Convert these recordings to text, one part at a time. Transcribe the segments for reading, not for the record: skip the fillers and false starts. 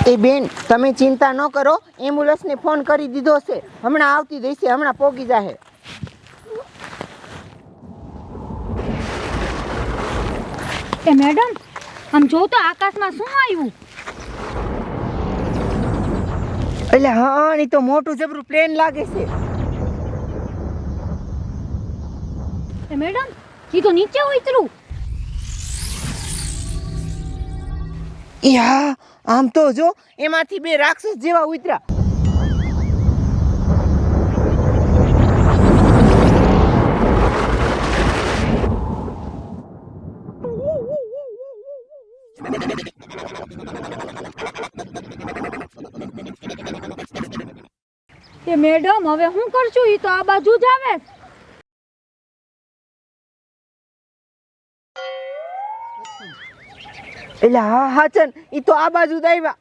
એ બેન તમે ચિંતા ન કરો, એમ્બ્યુલન્સને ફોન કરી દીધો છે, હમણાં આવતી રહેશે, હમણાં પોગી જાહે. એ મેડમ આમ જો તો આકાશમાં શું આવ્યું? એટલે હા એ તો મોટું જબરું પ્લેન લાગે છે. એ મેડમ ઈ તો નીચે ઉતર્યું. યા આમ તો જો એમાંથી બે રાક્ષસ જેવા ઉતર્યા. એ મેડમ હવે શું કરશું? ઈ તો આ બાજુ જ આવે. એટલે હા હાચન ઈ તો આ બાજુ જ આવ્યા.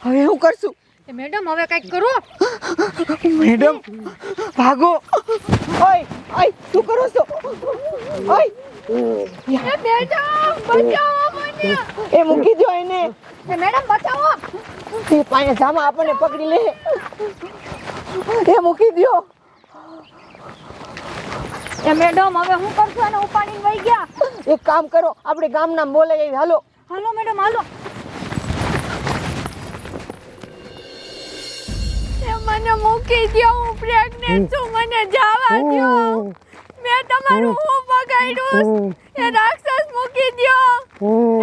હવે શું કરશું? એ મેડમ હવે કઈક કરો. મેડમ ભાગો. ઓય ઓય શું કરો છો? ઓય એ મેડમ બચાવો મને. એ મૂકી દો એને. એ મેડમ બચાવો. એ પાયા જામા આપણને પકડી લે. એ મૂકી દો. એ મેડમ હવે હું કરશું? અને ઉપાડીને વઈ ગયા. એક કામ કરો, આપણે ગામના બોલાવી આવી. હાલો હાલો મેડમ હાલો. એ મને મૂકી દો, હું પ્રેગ્નેન્ટ છું, મને જવા દો. મેં તમારું હું બગાડ્યું? એ રાક્ષસ મૂકી દો.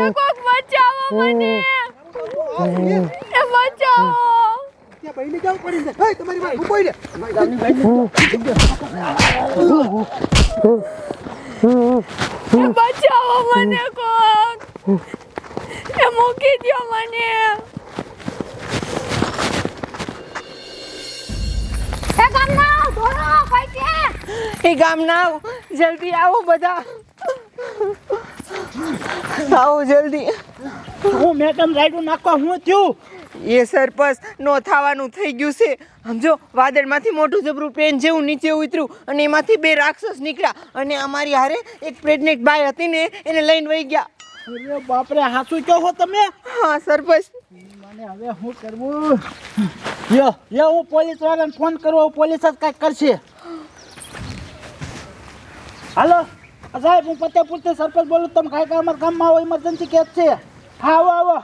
એ કોક બચાવો મને. એ બચાવો. ત્યાં બઈને જાવ પડી જાય. હે તમારી માં ઉભોઈ રે. એ બચાવો મને કોક. એ મૂકી દો મને. એ ગામના ધોરો પૈસે. એ ગામના જલ્દી આવો બધા. આવો જલ્દી. હું મેડમ રાઈડું નાખવા હું થયું? એ સરપંચ નો થવાનું થઈ ગયું છે. સમજો વાદળમાંથી મોટું જબરું પ્લેન જેવું નીચે ઉતર્યું અને એમાંથી બે રાક્ષસ નીકળ્યા અને અમારી હારે એક પ્રેગ્નેન્ટ બાઈ હતી ને એને લઈને વહી ગયા. અરે બાપરે, હાસુ કહો છો તમે? હા સરપંચ. મને હવે શું કરવું? યો હું પોલીસ વાળાને ફોન કરું, પોલીસ જ કાંઈક કરશે. હાલો સાહેબ, હું ફતેપુરથી સરપંચ બોલું. તમે કાંઈક અમારા ગામમાં આવો, ઇમરજન્સી કેસ છે. હા આવો આવો.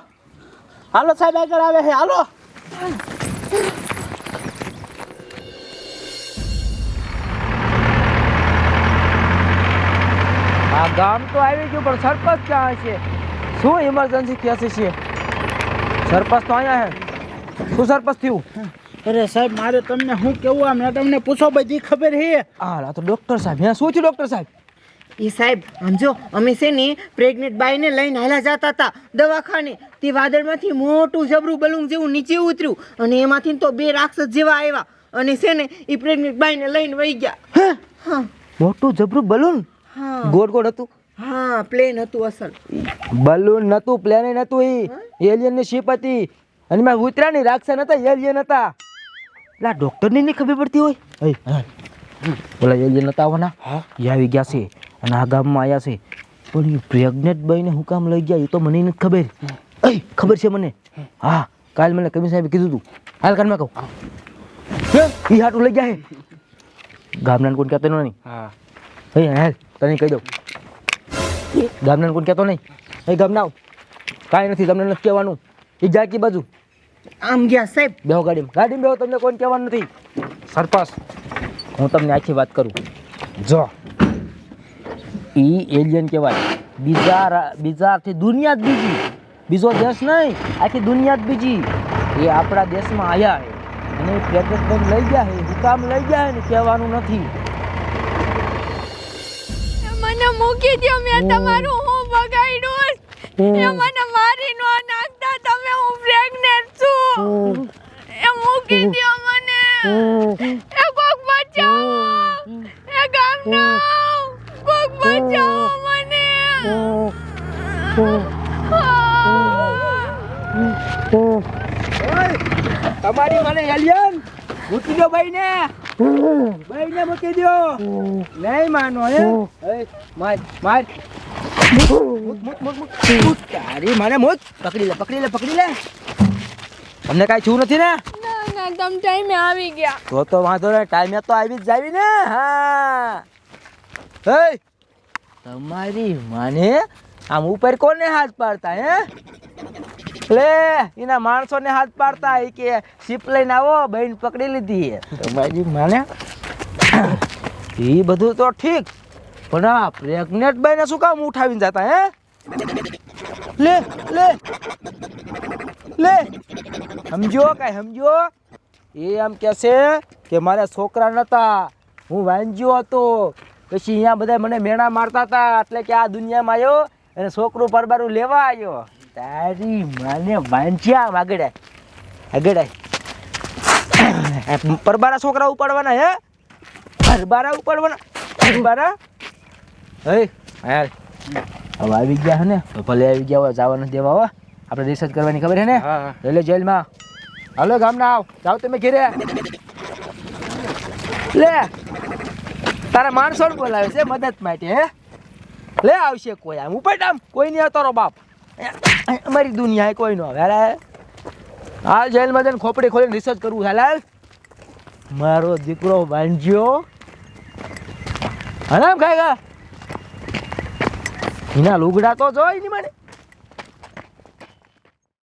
હાલો સાહેબ આગળ આવે છે. હાલો. આ ગામ તો આવી ગયું પણ સરપંચ ક્યાં છે? શું ઇમરજન્સી કેસ છે? સરપંચ તો અહીંયા છે. શું સરપંચ થયું? અરે સાહેબ, મારે તમને શું કેવું? આ મેડમને પૂછો, બધી ખબર છે. આ તો ડોક્ટર સાહેબ. હે શું થયું ડોક્ટર સાહેબ? એ સાહેબ સમજો અમે છે ને પ્રેગ્નેન્ટ બાઈને લઈને હાલા જતા હતા દવાખાને. તે વાદળમાંથી મોટું જબરું બલૂન જેવું નીચે ઉતર્યું અને એમાંથી તો બે રાક્ષસ જેવા આવ્યા અને છે ને એ પ્રેગ્નેન્ટ બાઈને લઈને વહી ગયા. હા મોટું જબરું બલૂન હા ગોળ ગોળ હતું. હા પ્લેન હતું અસલ. બલૂન નતું, પ્લેન નતું. એ એલિયન ની શિપ હતી અને મેં ઉતર્યા નહીં. રાક્ષસ નતા, એલિયન હતા. એટલે ડોક્ટર ને નહીં ખબર પડતી હોય. બોલા એલિયન નતા આવવાના. હા એ આવી ગયા છે અને આ ગામમાં આવ્યા છે. પણ એ પ્રેગ્નેન્ટ બાઈને હું કામ લઈ ગયા એ તો મને નથી ખબર. ખબર છે મને. હા કાલ મને કમિશનર સાહેબે કીધું તું. હાલ કાલ મેં કહું એ હાટું લઈ ગયા છે. ગામના કોઈ કહેતો નહીં. હા હાલ તને કહી દઉં. ગામના કોઈ કહેતો નહીં. ગામના કાંઈ નથી, તમને નથી કહેવાનું. એ જાય કે બાજુ આમ ગયા સાહેબ. બેહો ગાડીમાં. ગાડીમાં બેહો, તમને કોઈ કહેવાનું નથી. સરપંચ હું તમને આખી વાત કરું. જો ઈ એલિયન કહેવાય. બીજાથી દુનિયા જ બીજી. બીજો દેશ નહીં, આખી દુનિયા જ બીજી. એ આપણા દેશમાં આવ્યા છે અને પ્રેગ્નેન્ટ લઈ ગયા છે. હું કામ લઈ ગયા ને કહેવાનું નથી. મને મૂકી દો, મેં તમારું હું બગાડ્યું? એ મને મારી નો નાખતા. તમે હું પ્રેગ્નેન્ટ છું. એ મૂકી દો મને. એ કોક બચાવો. એ ગામના કોક બચાવો મને. તમારી મને એલિયન મૂકી દો. બાઈને મૂકી દો. નહીં માનો. હે માર માર. તારી મને મોત. પકડી લે. અમને કાંઈ થયું નથી ને ના ના તમે ટાઈમે આવી ગયા તો વાંધો નહીં ટાઈમે તો આવી જ જાવી ને હા હે તમારી માને આમ ઉપર કોને હાથ પાડતા હે લે એના માણસોને હાથ પાડતા એ કે શીપ લઈને આવો બહેન પકડી લીધી તમારી માને એ બધું તો ઠીક પણ આ પ્રેગ્નેન્ટ બહેને શું કામ ઉઠાવીને જતા હે લે લે લે સમજો કાંઈ સમજો એ એમ કહેશે કે મારા છોકરા નતા હું વાંજ્યો હતો પછી અહીંયા બધા મને મેણા મારતા હતા એટલે કે આ દુનિયામાં આવ્યો અને છોકરું પરબારું લેવા આવ્યો તારી માને વાંચ્યા આગળ પરબારા છોકરા ઉપાડવાના હે પરબારા ઉપાડવાના પરબારા હે યાર હવે આવી ગયા હે ને તો ભલે આવી ગયા હોય જવા નથી દેવા હો આપણે રિસર્ચ કરવાની ખબર હે ને એટલે જેલમાં હાલો ગામના આવ જાઓ તમે ઘેરે લે તારા માણસો બોલાવે છે મદદ માટે હે લે આવશે કોઈ આમ ઉપર આમ કોઈ નહીં તારો બાપ અમારી દુનિયા કોઈ નો આવે હાલ જેલમાં જઈને ખોપડી ખોલીને રિસર્ચ કરવું હાલ મારો દીકરો વાંજ્યો હરામ ખાય એના લુગડા તો જોઈ નહીં મને